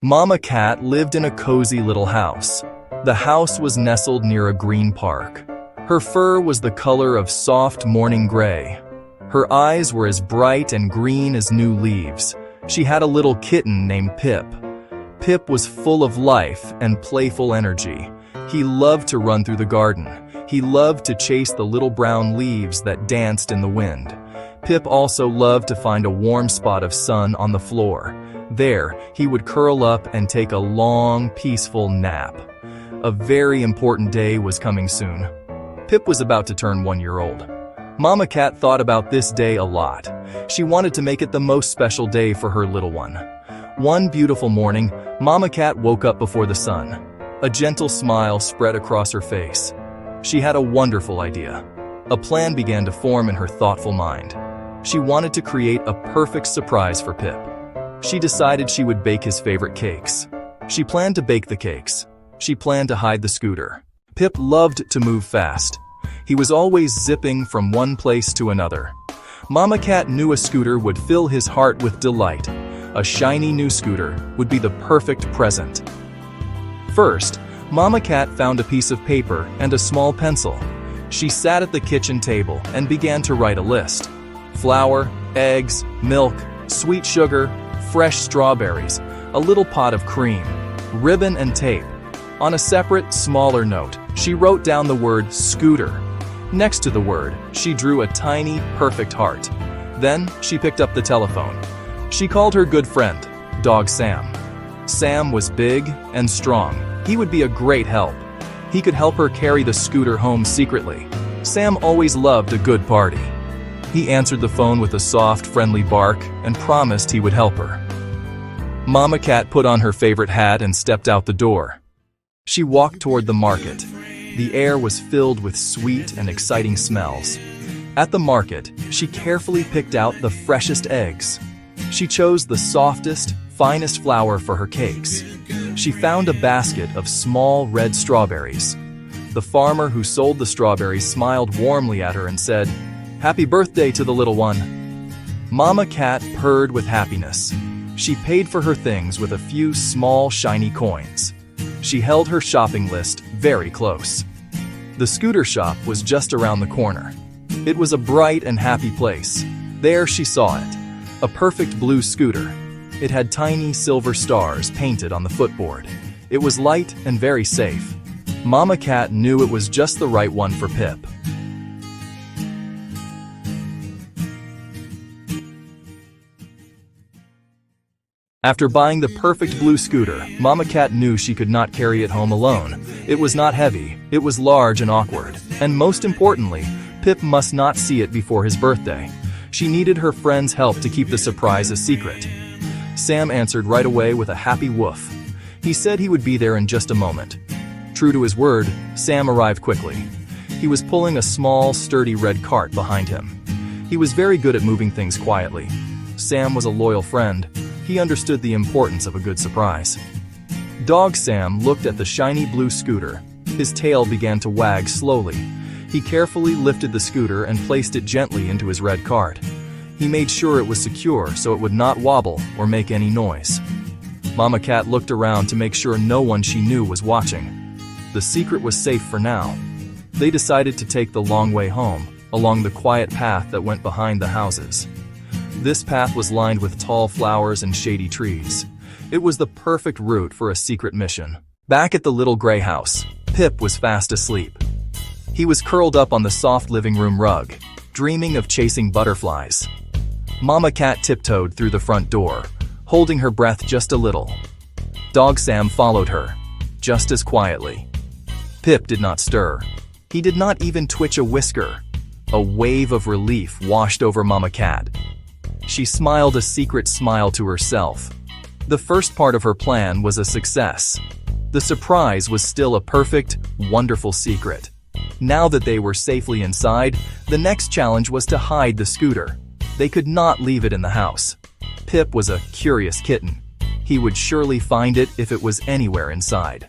Mama Cat lived in a cozy little house. The house was nestled near a green park. Her fur was the color of soft morning gray. Her eyes were as bright and green as new leaves. She had a little kitten named Pip. Pip was full of life and playful energy. He loved to run through the garden. He loved to chase the little brown leaves that danced in the wind. Pip also loved to find a warm spot of sun on the floor. There, he would curl up and take a long, peaceful nap. A very important day was coming soon. Pip was about to turn 1 year old. Mama Cat thought about this day a lot. She wanted to make it the most special day for her little one. One beautiful morning, Mama Cat woke up before the sun. A gentle smile spread across her face. She had a wonderful idea. A plan began to form in her thoughtful mind. She wanted to create a perfect surprise for Pip. She decided she would bake his favorite cakes. She planned to bake the cakes. She planned to hide the scooter. Pip loved to move fast. He was always zipping from one place to another. Mama Cat knew a scooter would fill his heart with delight. A shiny new scooter would be the perfect present. First, Mama Cat found a piece of paper and a small pencil. She sat at the kitchen table and began to write a list. Flour, eggs, milk, sweet sugar, fresh strawberries, a little pot of cream, ribbon and tape. On a separate, smaller note, she wrote down the word scooter. Next to the word, she drew a tiny, perfect heart. Then, she picked up the telephone. She called her good friend, Dog Sam. Sam was big and strong. He would be a great help. He could help her carry the scooter home secretly. Sam always loved a good party. He answered the phone with a soft, friendly bark and promised he would help her. Mama Cat put on her favorite hat and stepped out the door. She walked toward the market. The air was filled with sweet and exciting smells. At the market, she carefully picked out the freshest eggs. She chose the softest, finest flour for her cakes. She found a basket of small red strawberries. The farmer who sold the strawberries smiled warmly at her and said, "Happy birthday to the little one." Mama Cat purred with happiness. She paid for her things with a few small, shiny coins. She held her shopping list very close. The scooter shop was just around the corner. It was a bright and happy place. There she saw it, a perfect blue scooter. It had tiny silver stars painted on the footboard. It was light and very safe. Mama Cat knew it was just the right one for Pip. After buying the perfect blue scooter, Mama Cat knew she could not carry it home alone. It was not heavy, it was large and awkward. And most importantly, Pip must not see it before his birthday. She needed her friend's help to keep the surprise a secret. Sam answered right away with a happy woof. He said he would be there in just a moment. True to his word, Sam arrived quickly. He was pulling a small, sturdy red cart behind him. He was very good at moving things quietly. Sam was a loyal friend. He understood the importance of a good surprise. Dog Sam looked at the shiny blue scooter. His tail began to wag slowly. He carefully lifted the scooter and placed it gently into his red cart. He made sure it was secure so it would not wobble or make any noise. Mama Cat looked around to make sure no one she knew was watching. The secret was safe for now. They decided to take the long way home, along the quiet path that went behind the houses. This path was lined with tall flowers and shady trees. It was the perfect route for a secret mission. Back at the little gray house, Pip was fast asleep. He was curled up on the soft living room rug, dreaming of chasing butterflies. Mama Cat tiptoed through the front door, holding her breath just a little. Dog Sam followed her, just as quietly. Pip did not stir. He did not even twitch a whisker. A wave of relief washed over Mama Cat. She smiled a secret smile to herself. The first part of her plan was a success. The surprise was still a perfect, wonderful secret. Now that they were safely inside, the next challenge was to hide the scooter. They could not leave it in the house. Pip was a curious kitten. He would surely find it if it was anywhere inside.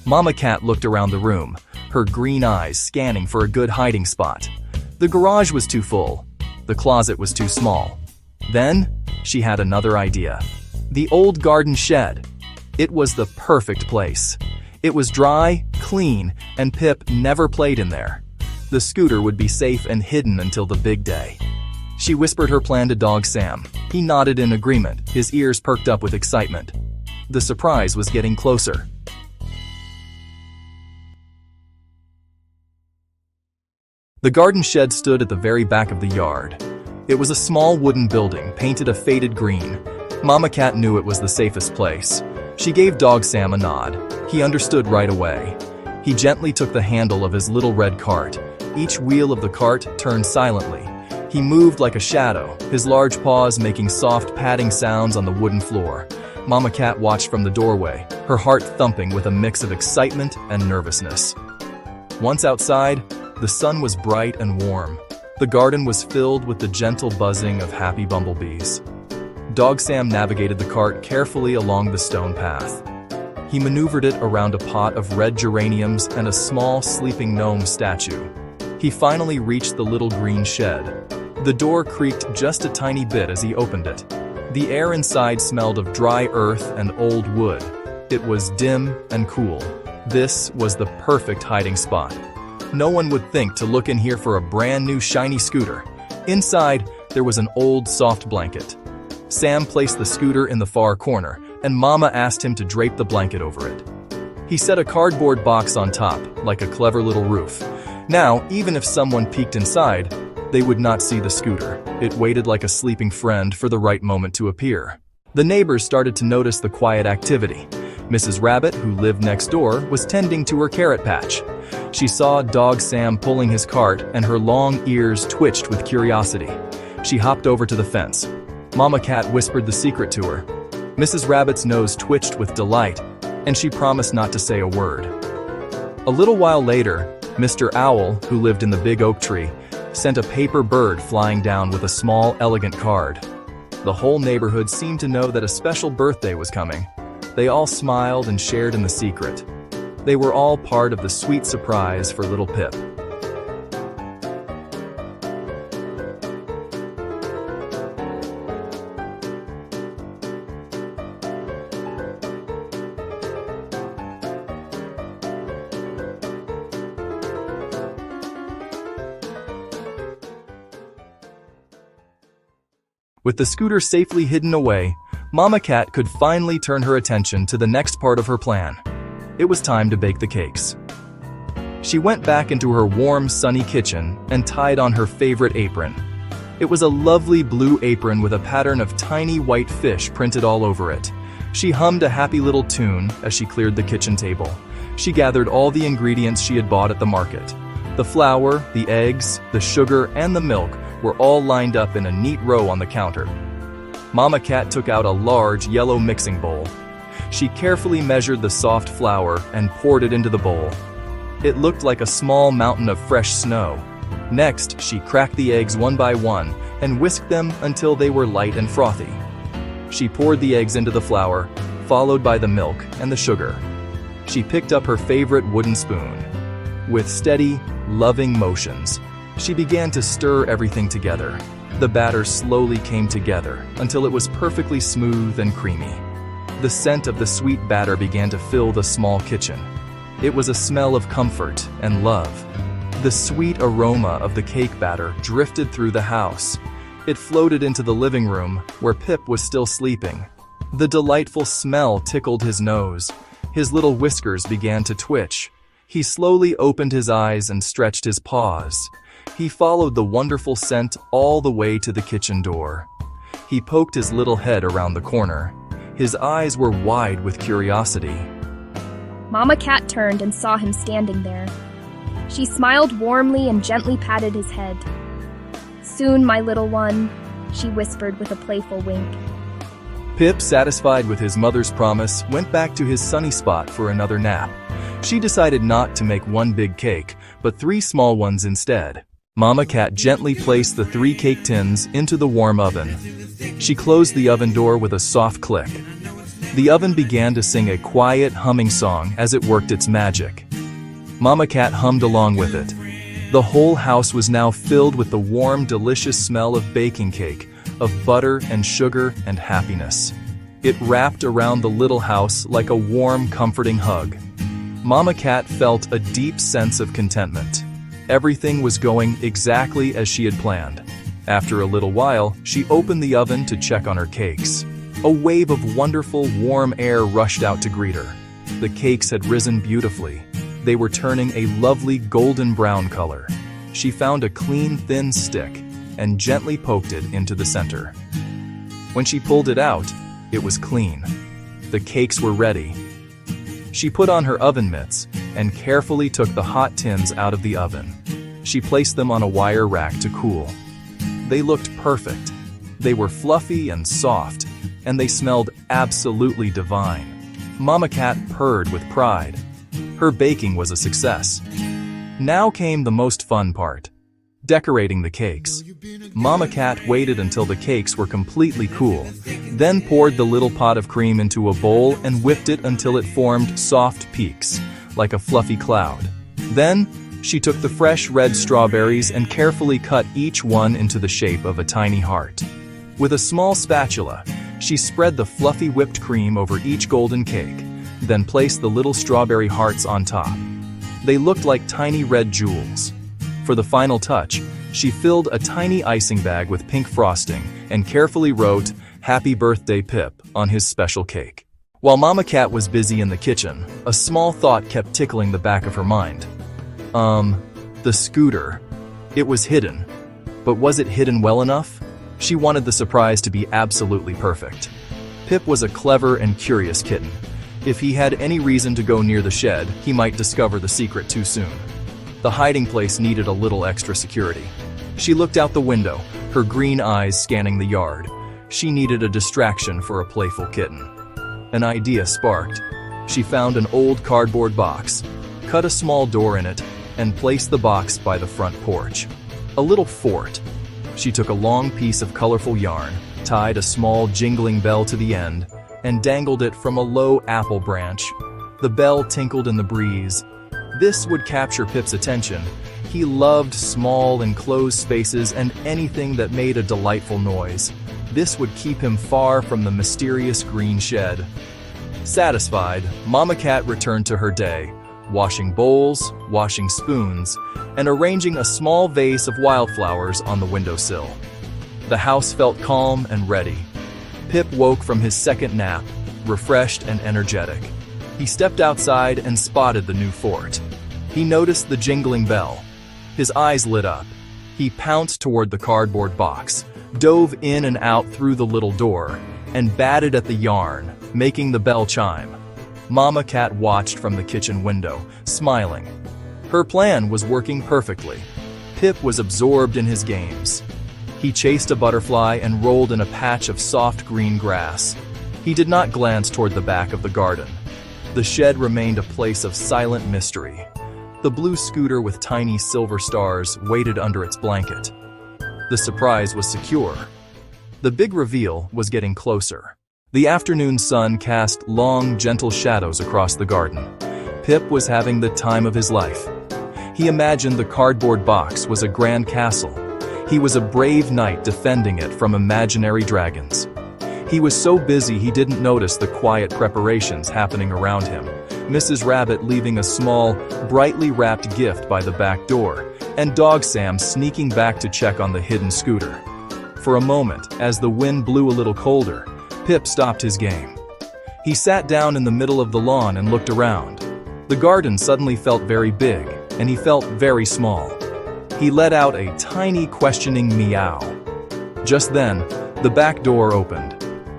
Mama Cat looked around the room, her green eyes scanning for a good hiding spot. The garage was too full. The closet was too small. Then, she had another idea. The old garden shed. It was the perfect place. It was dry, clean, and Pip never played in there. The scooter would be safe and hidden until the big day. She whispered her plan to Dog Sam. He nodded in agreement, his ears perked up with excitement. The surprise was getting closer. The garden shed stood at the very back of the yard. It was a small wooden building, painted a faded green. Mama Cat knew it was the safest place. She gave Dog Sam a nod. He understood right away. He gently took the handle of his little red cart. Each wheel of the cart turned silently. He moved like a shadow, his large paws making soft padding sounds on the wooden floor. Mama Cat watched from the doorway, her heart thumping with a mix of excitement and nervousness. Once outside, the sun was bright and warm. The garden was filled with the gentle buzzing of happy bumblebees. Dog Sam navigated the cart carefully along the stone path. He maneuvered it around a pot of red geraniums and a small sleeping gnome statue. He finally reached the little green shed. The door creaked just a tiny bit as he opened it. The air inside smelled of dry earth and old wood. It was dim and cool. This was the perfect hiding spot. No one would think to look in here for a brand new shiny scooter. Inside, there was an old soft blanket. Sam placed the scooter in the far corner, and Mama asked him to drape the blanket over it. He set a cardboard box on top, like a clever little roof. Now, even if someone peeked inside, they would not see the scooter. It waited like a sleeping friend for the right moment to appear. The neighbors started to notice the quiet activity. Mrs. Rabbit, who lived next door, was tending to her carrot patch. She saw Dog Sam pulling his cart, and her long ears twitched with curiosity. She hopped over to the fence. Mama Cat whispered the secret to her. Mrs. Rabbit's nose twitched with delight, and she promised not to say a word. A little while later, Mr. Owl, who lived in the big oak tree, sent a paper bird flying down with a small, elegant card. The whole neighborhood seemed to know that a special birthday was coming. They all smiled and shared in the secret. They were all part of the sweet surprise for little Pip. With the scooter safely hidden away, Mama Cat could finally turn her attention to the next part of her plan. It was time to bake the cakes. She went back into her warm, sunny kitchen and tied on her favorite apron. It was a lovely blue apron with a pattern of tiny white fish printed all over it. She hummed a happy little tune as she cleared the kitchen table. She gathered all the ingredients she had bought at the market. The flour, the eggs, the sugar, and the milk were all lined up in a neat row on the counter. Mama Cat took out a large yellow mixing bowl. She carefully measured the soft flour and poured it into the bowl. It looked like a small mountain of fresh snow. Next, she cracked the eggs one by one and whisked them until they were light and frothy. She poured the eggs into the flour, followed by the milk and the sugar. She picked up her favorite wooden spoon. With steady, loving motions, she began to stir everything together. The batter slowly came together until it was perfectly smooth and creamy. The scent of the sweet batter began to fill the small kitchen. It was a smell of comfort and love. The sweet aroma of the cake batter drifted through the house. It floated into the living room, where Pip was still sleeping. The delightful smell tickled his nose. His little whiskers began to twitch. He slowly opened his eyes and stretched his paws. He followed the wonderful scent all the way to the kitchen door. He poked his little head around the corner. His eyes were wide with curiosity. Mama Cat turned and saw him standing there. She smiled warmly and gently patted his head. "Soon, my little one," she whispered with a playful wink. Pip, satisfied with his mother's promise, went back to his sunny spot for another nap. She decided not to make one big cake, but 3 small ones instead. Mama Cat gently placed the 3 cake tins into the warm oven. She closed the oven door with a soft click. The oven began to sing a quiet, humming song as it worked its magic. Mama Cat hummed along with it. The whole house was now filled with the warm, delicious smell of baking cake, of butter and sugar and happiness. It wrapped around the little house like a warm, comforting hug. Mama Cat felt a deep sense of contentment. Everything was going exactly as she had planned. After a little while, she opened the oven to check on her cakes. A wave of wonderful, warm air rushed out to greet her. The cakes had risen beautifully. They were turning a lovely golden brown color. She found a clean, thin stick and gently poked it into the center. When she pulled it out, it was clean. The cakes were ready. She put on her oven mitts and carefully took the hot tins out of the oven. She placed them on a wire rack to cool. They looked perfect. They were fluffy and soft, and they smelled absolutely divine. Mama Cat purred with pride. Her baking was a success. Now came the most fun part: decorating the cakes. Mama Cat waited until the cakes were completely cool, then poured the little pot of cream into a bowl and whipped it until it formed soft peaks, like a fluffy cloud. Then, she took the fresh red strawberries and carefully cut each one into the shape of a tiny heart. With a small spatula, she spread the fluffy whipped cream over each golden cake, then placed the little strawberry hearts on top. They looked like tiny red jewels. For the final touch, she filled a tiny icing bag with pink frosting and carefully wrote, "Happy Birthday, Pip," on his special cake. While Mama Cat was busy in the kitchen, a small thought kept tickling the back of her mind. The scooter. It was hidden. But was it hidden well enough? She wanted the surprise to be absolutely perfect. Pip was a clever and curious kitten. If he had any reason to go near the shed, he might discover the secret too soon. The hiding place needed a little extra security. She looked out the window, her green eyes scanning the yard. She needed a distraction for a playful kitten. An idea sparked. She found an old cardboard box, cut a small door in it, and placed the box by the front porch. A little fort. She took a long piece of colorful yarn, tied a small jingling bell to the end, and dangled it from a low apple branch. The bell tinkled in the breeze. This would capture Pip's attention. He loved small enclosed spaces and anything that made a delightful noise. This would keep him far from the mysterious green shed. Satisfied, Mama Cat returned to her day, washing bowls, washing spoons, and arranging a small vase of wildflowers on the windowsill. The house felt calm and ready. Pip woke from his second nap, refreshed and energetic. He stepped outside and spotted the new fort. He noticed the jingling bell. His eyes lit up. He pounced toward the cardboard box, dove in and out through the little door, and batted at the yarn, making the bell chime. Mama Cat watched from the kitchen window, smiling. Her plan was working perfectly. Pip was absorbed in his games. He chased a butterfly and rolled in a patch of soft green grass. He did not glance toward the back of the garden. The shed remained a place of silent mystery. The blue scooter with tiny silver stars waited under its blanket. The surprise was secure. The big reveal was getting closer. The afternoon sun cast long, gentle shadows across the garden. Pip was having the time of his life. He imagined the cardboard box was a grand castle. He was a brave knight defending it from imaginary dragons. He was so busy he didn't notice the quiet preparations happening around him. Mrs. Rabbit leaving a small, brightly wrapped gift by the back door, and Dog Sam sneaking back to check on the hidden scooter. For a moment, as the wind blew a little colder, Pip stopped his game. He sat down in the middle of the lawn and looked around. The garden suddenly felt very big, and he felt very small. He let out a tiny questioning meow. Just then, the back door opened.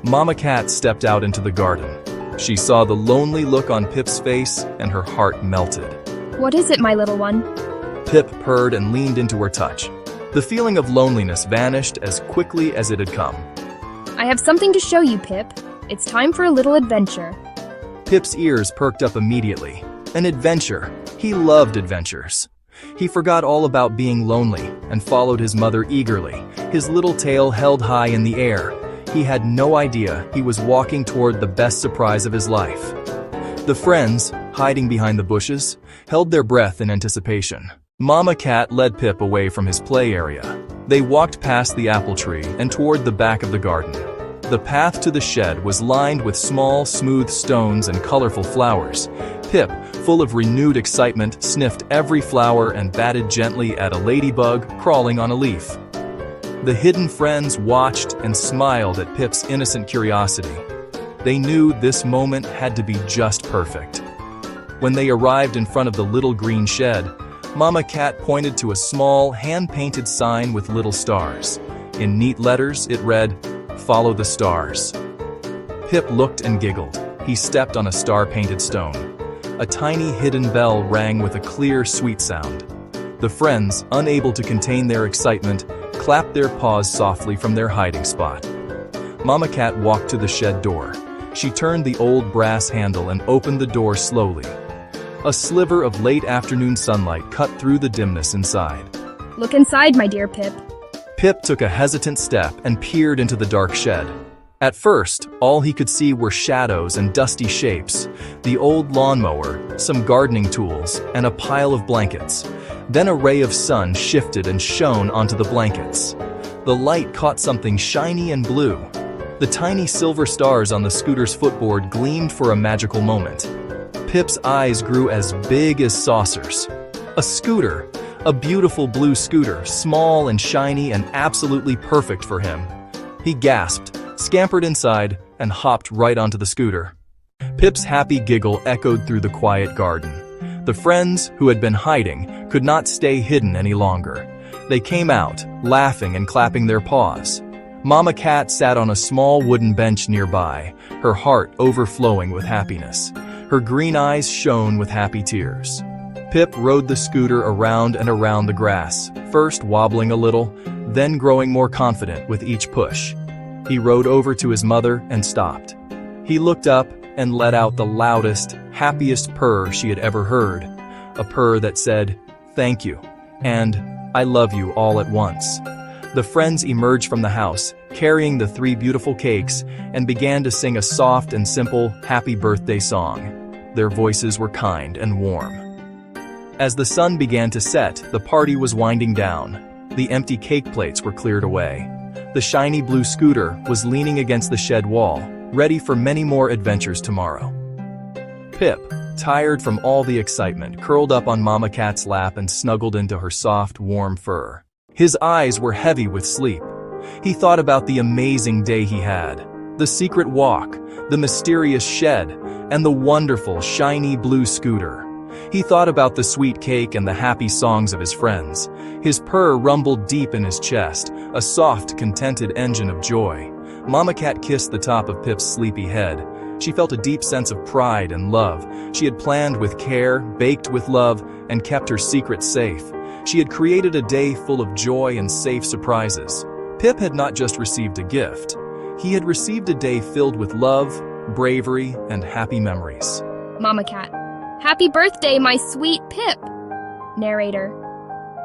Mama Cat stepped out into the garden. She saw the lonely look on Pip's face, and her heart melted. "What is it, my little one?" Pip purred and leaned into her touch. The feeling of loneliness vanished as quickly as it had come. "I have something to show you, Pip. It's time for a little adventure." Pip's ears perked up immediately. An adventure. He loved adventures. He forgot all about being lonely and followed his mother eagerly, his little tail held high in the air. He had no idea he was walking toward the best surprise of his life. The friends, hiding behind the bushes, held their breath in anticipation. Mama Cat led Pip away from his play area. They walked past the apple tree and toward the back of the garden. The path to the shed was lined with small, smooth stones and colorful flowers. Pip, full of renewed excitement, sniffed every flower and batted gently at a ladybug crawling on a leaf. The hidden friends watched and smiled at Pip's innocent curiosity. They knew this moment had to be just perfect. When they arrived in front of the little green shed, Mama Cat pointed to a small, hand-painted sign with little stars. In neat letters, it read, "Follow the stars." Pip looked and giggled. He stepped on a star-painted stone. A tiny hidden bell rang with a clear, sweet sound. The friends, unable to contain their excitement, clapped their paws softly from their hiding spot. Mama Cat walked to the shed door. She turned the old brass handle and opened the door slowly. A sliver of late afternoon sunlight cut through the dimness inside. Look inside, my dear Pip. Pip took a hesitant step and peered into the dark shed. At first, all he could see were shadows and dusty shapes, the old lawnmower, some gardening tools, and a pile of blankets. Then a ray of sun shifted and shone onto the blankets. The light caught something shiny and blue. The tiny silver stars on the scooter's footboard gleamed for a magical moment. Pip's eyes grew as big as saucers. A scooter, a beautiful blue scooter, small and shiny and absolutely perfect for him. He gasped, scampered inside, and hopped right onto the scooter. Pip's happy giggle echoed through the quiet garden. The friends, who had been hiding, could not stay hidden any longer. They came out, laughing and clapping their paws. Mama Cat sat on a small wooden bench nearby, her heart overflowing with happiness. Her green eyes shone with happy tears. Pip rode the scooter around and around the grass, first wobbling a little, then growing more confident with each push. He rode over to his mother and stopped. He looked up and let out the loudest, happiest purr she had ever heard. A purr that said, "Thank you," and "I love you" all at once. The friends emerged from the house, carrying the 3 beautiful cakes, and began to sing a soft and simple happy birthday song. Their voices were kind and warm. As the sun began to set, the party was winding down. The empty cake plates were cleared away. The shiny blue scooter was leaning against the shed wall, ready for many more adventures tomorrow. Pip, tired from all the excitement, curled up on Mama Cat's lap and snuggled into her soft, warm fur. His eyes were heavy with sleep. He thought about the amazing day he had, the secret walk, the mysterious shed, and the wonderful, shiny blue scooter. He thought about the sweet cake and the happy songs of his friends. His purr rumbled deep in his chest, a soft, contented engine of joy. Mama Cat kissed the top of Pip's sleepy head. She felt a deep sense of pride and love. She had planned with care, baked with love, and kept her secrets safe. She had created a day full of joy and safe surprises. Pip had not just received a gift. He had received a day filled with love, bravery, and happy memories. Mama Cat. Happy birthday, my sweet Pip! Narrator.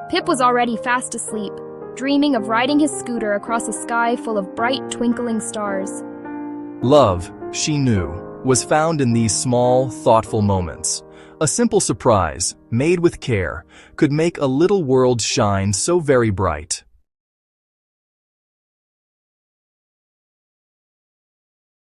Pip was already fast asleep, dreaming of riding his scooter across a sky full of bright, twinkling stars. Love, she knew, was found in these small, thoughtful moments. A simple surprise, made with care, could make a little world shine so very bright.